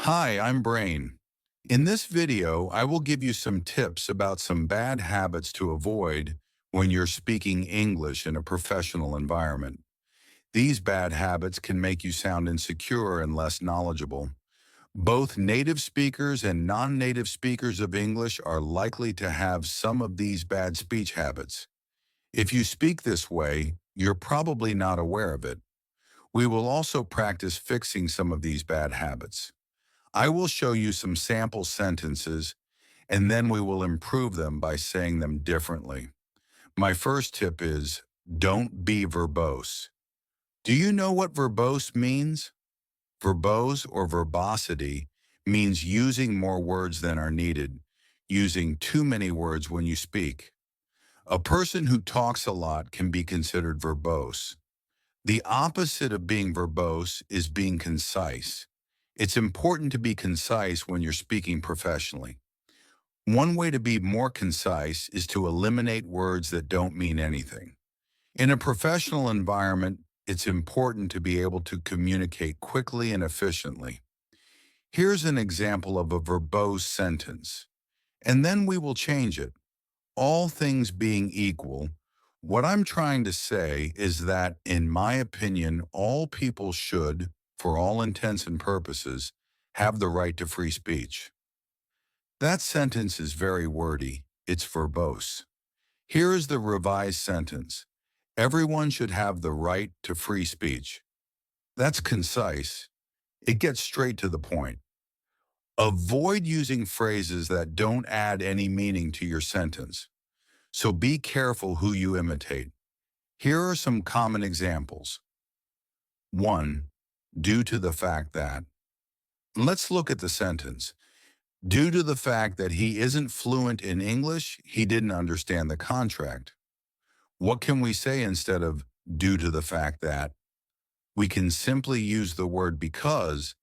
Hi, I'm Brain. In this video, I will give you some tips about some bad habits to avoid when you're speaking English in a professional environment. These bad habits can make you sound insecure and less knowledgeable. Both native speakers and non-native speakers of English are likely to have some of these bad speech habits. If you speak this way, you're probably not aware of it. We will also practice fixing some of these bad habits. I will show you some sample sentences, and then we will improve them by saying them differently. My first tip is don't be verbose. Do you know what verbose means? Verbose or verbosity means using more words than are needed, using too many words when you speak. A person who talks a lot can be considered verbose. The opposite of being verbose is being concise. It's important to be concise when you're speaking professionally. One way to be more concise is to eliminate words that don't mean anything. In a professional environment, it's important to be able to communicate quickly and efficiently. Here's an example of a verbose sentence, and then we will change it. All things being equal, what I'm trying to say is that, in my opinion, all people should, for all intents and purposes, have the right to free speech. That sentence is very wordy. It's verbose. Here is the revised sentence. Everyone should have the right to free speech. That's concise. It gets straight to the point. Avoid using phrases that don't add any meaning to your sentence. So be careful who you imitate. Here are some common examples. 1. Due to the fact that. Let's look at the sentence. Due to the fact that he isn't fluent in English, he didn't understand the contract. What can we say instead of due to the fact that? We can simply use the word because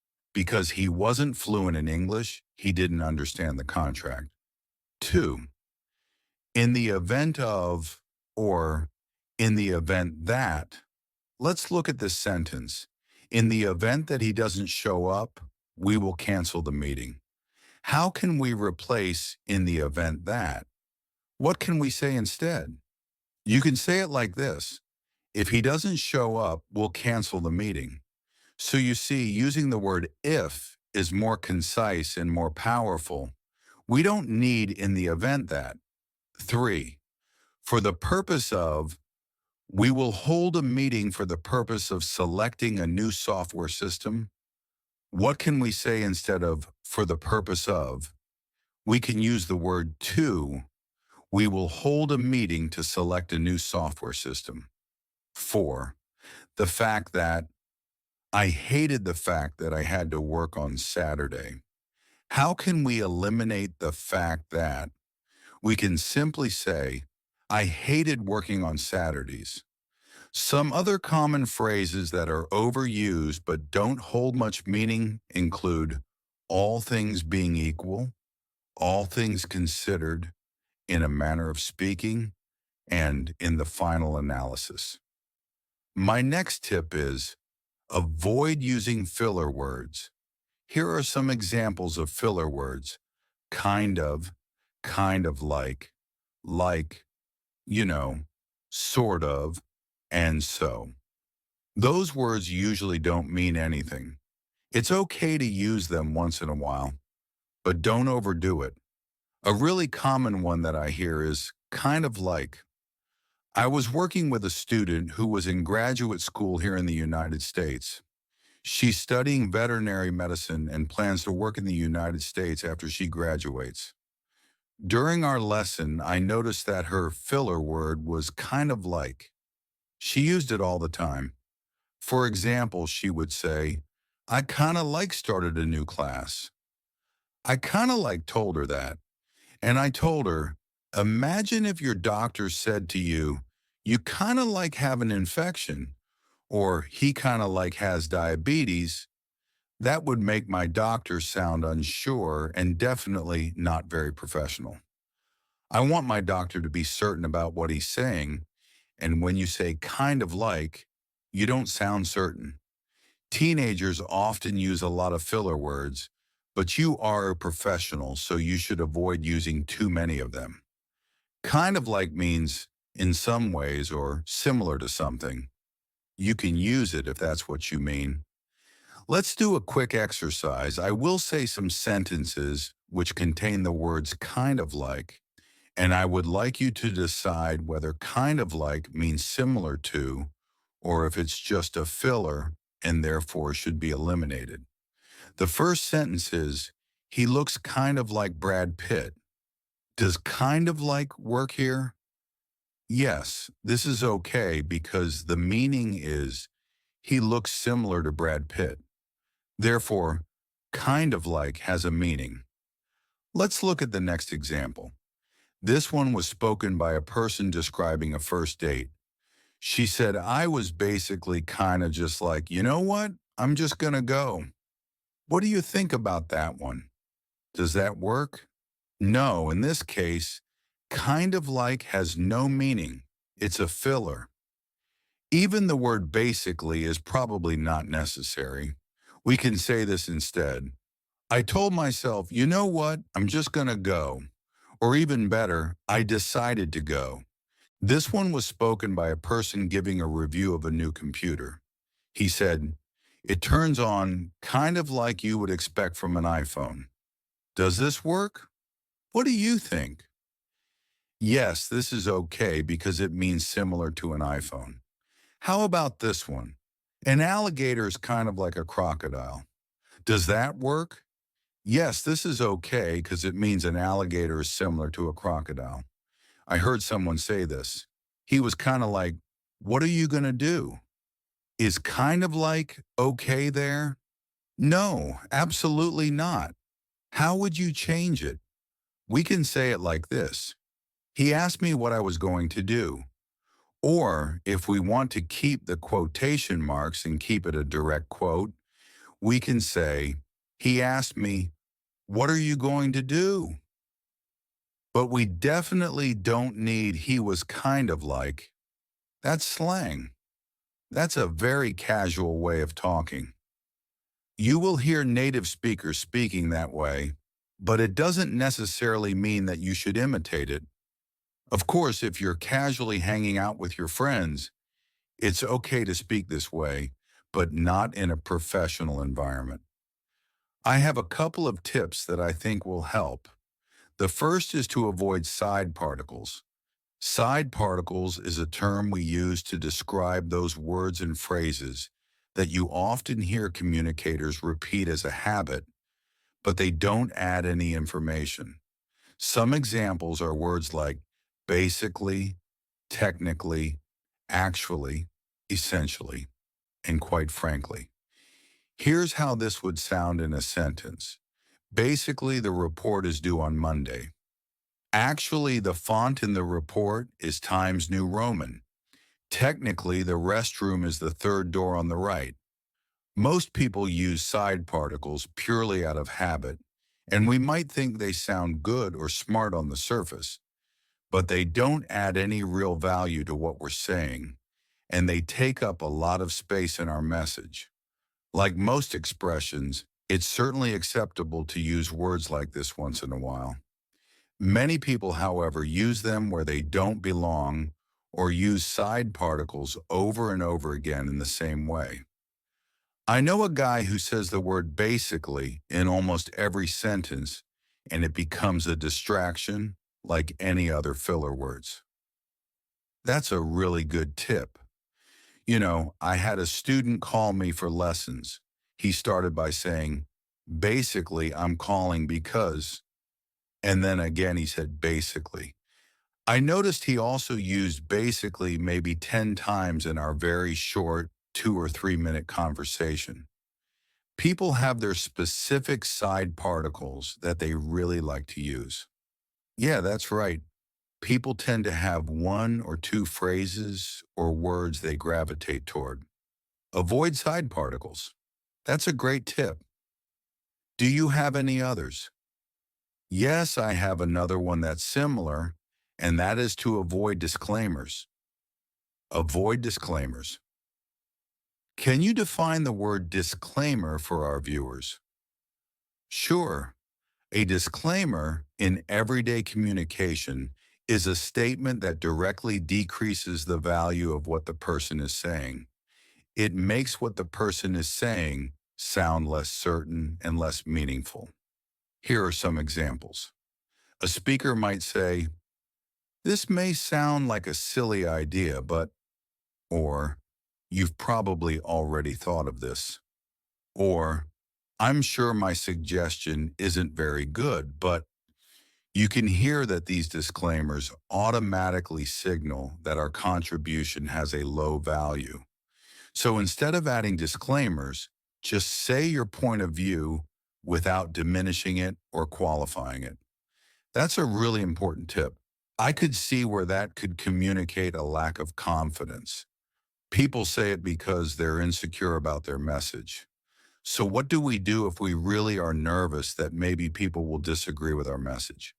he wasn't fluent in English, he didn't understand the contract. 2. In the event of, or in the event that. Let's look at this sentence. In the event that he doesn't show up, we will cancel the meeting. How can we replace in the event that? What can we say instead? You can say it like this. If he doesn't show up, we'll cancel the meeting. So you see, using the word if is more concise and more powerful. We don't need in the event that. 3. For the purpose of, we will hold a meeting for the purpose of selecting a new software system. What can we say instead of for the purpose of? We can use the word to. We will hold a meeting to select a new software system. 4. The fact that I hated the fact that I had to work on Saturday. How can we eliminate the fact that? We can simply say, I hated working on Saturdays. Some other common phrases that are overused but don't hold much meaning include all things being equal, all things considered, in a manner of speaking, and in the final analysis. My next tip is avoid using filler words. Here are some examples of filler words. Kind of like, you know, sort of, and so. Those words usually don't mean anything. It's okay to use them once in a while, but don't overdo it. A really common one that I hear is kind of like. I was working with a student who was in graduate school here in the United States. She's studying veterinary medicine and plans to work in the United States after she graduates. During our lesson, I noticed that her filler word was kind of like. She used it all the time. For example, she would say, I kind of like started a new class. I kind of like told her that. And I told her, imagine if your doctor said to you, you kind of like have an infection, or he kind of like has diabetes. That would make my doctor sound unsure and definitely not very professional. I want my doctor to be certain about what he's saying, and when you say kind of like, you don't sound certain. Teenagers often use a lot of filler words, but you are a professional, so you should avoid using too many of them. Kind of like means in some ways or similar to something. You can use it if that's what you mean. Let's do a quick exercise. I will say some sentences which contain the words kind of like, and I would like you to decide whether kind of like means similar to, or if it's just a filler and therefore should be eliminated. The first sentence is, he looks kind of like Brad Pitt. Does kind of like work here? Yes, this is okay because the meaning is he looks similar to Brad Pitt. Therefore, kind of like has a meaning. Let's look at the next example. This one was spoken by a person describing a first date. She said, I was basically kind of just like, you know what? I'm just going to go. What do you think about that one? Does that work? No, in this case, kind of like has no meaning. It's a filler. Even the word basically is probably not necessary. We can say this instead. I told myself, you know what? I'm just going to go. Or even better, I decided to go. This one was spoken by a person giving a review of a new computer. He said, it turns on kind of like you would expect from an iPhone. Does this work? What do you think? Yes, this is okay because it means similar to an iPhone. How about this one? An alligator is kind of like a crocodile. Does that work? Yes, this is okay because it means an alligator is similar to a crocodile. I heard someone say this. He was kind of like, what are you going to do? Is kind of like okay there? No, absolutely not. How would you change it? We can say it like this. He asked me what I was going to do. Or if we want to keep the quotation marks and keep it a direct quote, we can say, he asked me, what are you going to do? But we definitely don't need he was kind of like. That's slang. That's a very casual way of talking. You will hear native speakers speaking that way, but it doesn't necessarily mean that you should imitate it. Of course, if you're casually hanging out with your friends, it's okay to speak this way, but not in a professional environment. I have a couple of tips that I think will help. The first is to avoid side particles. Side particles is a term we use to describe those words and phrases that you often hear communicators repeat as a habit, but they don't add any information. Some examples are words like basically, technically, actually, essentially, and quite frankly. Here's how this would sound in a sentence. Basically, the report is due on Monday. Actually, the font in the report is Times New Roman. Technically, the restroom is the third door on the right. Most people use side particles purely out of habit, and we might think they sound good or smart on the surface, but they don't add any real value to what we're saying, and they take up a lot of space in our message. Like most expressions, it's certainly acceptable to use words like this once in a while. Many people, however, use them where they don't belong or use side particles over and over again in the same way. I know a guy who says the word basically in almost every sentence, and it becomes a distraction like any other filler words. That's a really good tip. You know, I had a student call me for lessons. He started by saying, basically, I'm calling because, and then again he said basically. I noticed he also used basically maybe 10 times in our very short 2 or 3 minute conversation. People have their specific side particles that they really like to use. Yeah, that's right. People tend to have one or two phrases or words they gravitate toward. Avoid side particles. That's a great tip. Do you have any others? Yes, I have another one that's similar, and that is to avoid disclaimers. Avoid disclaimers. Can you define the word disclaimer for our viewers? Sure, a disclaimer in everyday communication is a statement that directly decreases the value of what the person is saying. It makes what the person is saying sound less certain and less meaningful. Here are some examples. A speaker might say, "This may sound like a silly idea, but," or, "You've probably already thought of this," or, "I'm sure my suggestion isn't very good," but you can hear that these disclaimers automatically signal that our contribution has a low value. So instead of adding disclaimers, just say your point of view without diminishing it or qualifying it. That's a really important tip. I could see where that could communicate a lack of confidence. People say it because they're insecure about their message. So what do we do if we really are nervous that maybe people will disagree with our message?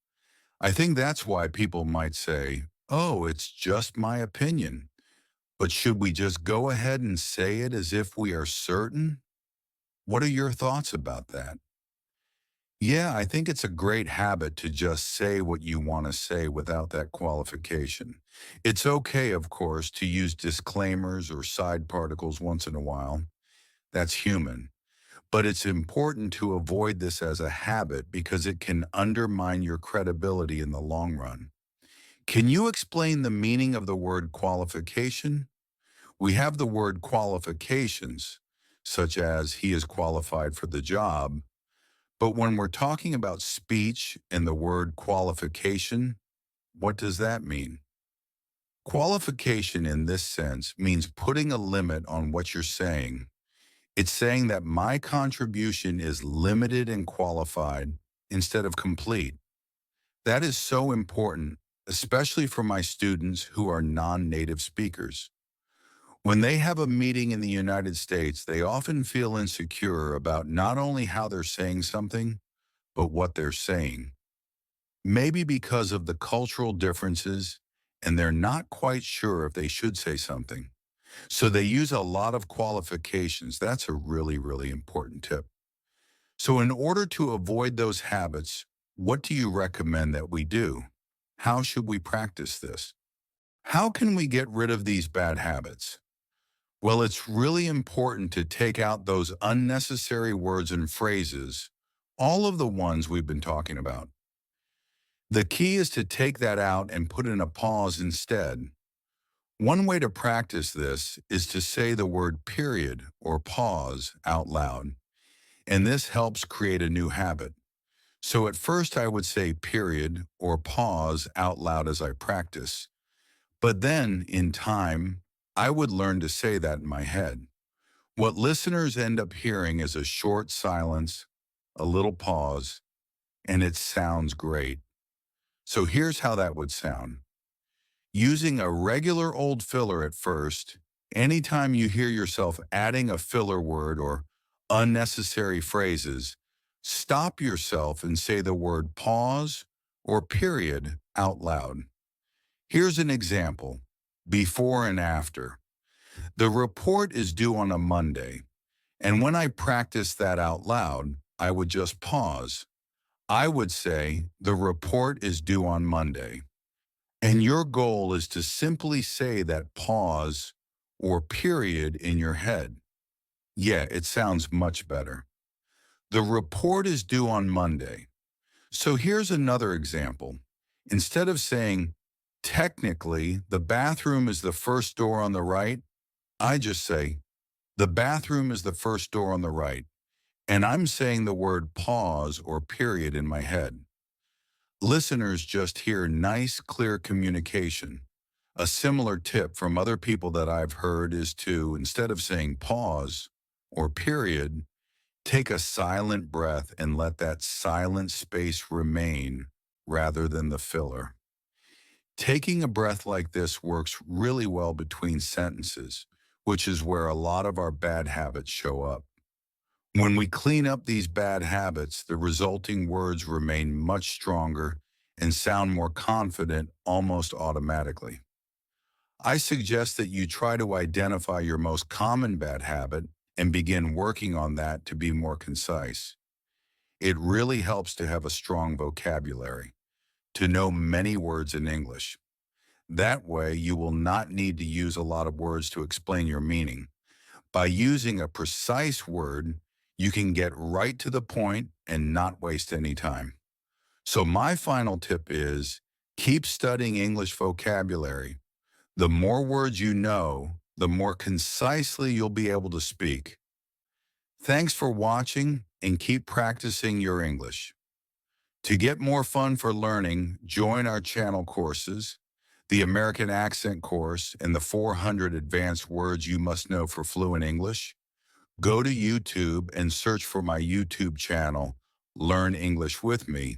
I think that's why people might say, "Oh, it's just my opinion." But should we just go ahead and say it as if we are certain? What are your thoughts about that? Yeah, I think it's a great habit to just say what you want to say without that qualification. It's okay, of course, to use disclaimers or side particles once in a while. That's human. But it's important to avoid this as a habit because it can undermine your credibility in the long run. Can you explain the meaning of the word qualification? We have the word qualifications, such as he is qualified for the job, but when we're talking about speech and the word qualification, what does that mean? Qualification in this sense means putting a limit on what you're saying. It's saying that my contribution is limited and qualified instead of complete. That is so important, especially for my students who are non-native speakers. When they have a meeting in the United States, they often feel insecure about not only how they're saying something, but what they're saying. Maybe because of the cultural differences, and they're not quite sure if they should say something. So they use a lot of qualifications. That's a really, really important tip. So in order to avoid those habits, what do you recommend that we do? How should we practice this? How can we get rid of these bad habits? Well, it's really important to take out those unnecessary words and phrases, all of the ones we've been talking about. The key is to take that out and put in a pause instead. One way to practice this is to say the word period or pause out loud, and this helps create a new habit. So at first I would say period or pause out loud as I practice, but then in time, I would learn to say that in my head. What listeners end up hearing is a short silence, a little pause, and it sounds great. So here's how that would sound. Using a regular old filler at first, anytime you hear yourself adding a filler word or unnecessary phrases, stop yourself and say the word pause or period out loud. Here's an example, before and after. The report is due on a Monday. And when I practiced that out loud, I would just pause. I would say, the report is due on Monday. And your goal is to simply say that pause or period in your head. Yeah, it sounds much better. The report is due on Monday. So here's another example. Instead of saying, technically, the bathroom is the first door on the right, I just say, the bathroom is the first door on the right. And I'm saying the word pause or period in my head. Listeners just hear nice, clear communication. A similar tip from other people that I've heard is to, instead of saying pause or period, take a silent breath and let that silent space remain rather than the filler. Taking a breath like this works really well between sentences, which is where a lot of our bad habits show up. When we clean up these bad habits, the resulting words remain much stronger and sound more confident almost automatically. I suggest that you try to identify your most common bad habit and begin working on that to be more concise. It really helps to have a strong vocabulary, to know many words in English. That way, you will not need to use a lot of words to explain your meaning. By using a precise word, you can get right to the point and not waste any time. So my final tip is keep studying English vocabulary. The more words you know, the more concisely you'll be able to speak. Thanks for watching and keep practicing your English. To get more fun for learning, join our channel courses, the American Accent course and the 400 advanced words you must know for fluent English. Go to YouTube and search for my YouTube channel, Learn English with Me,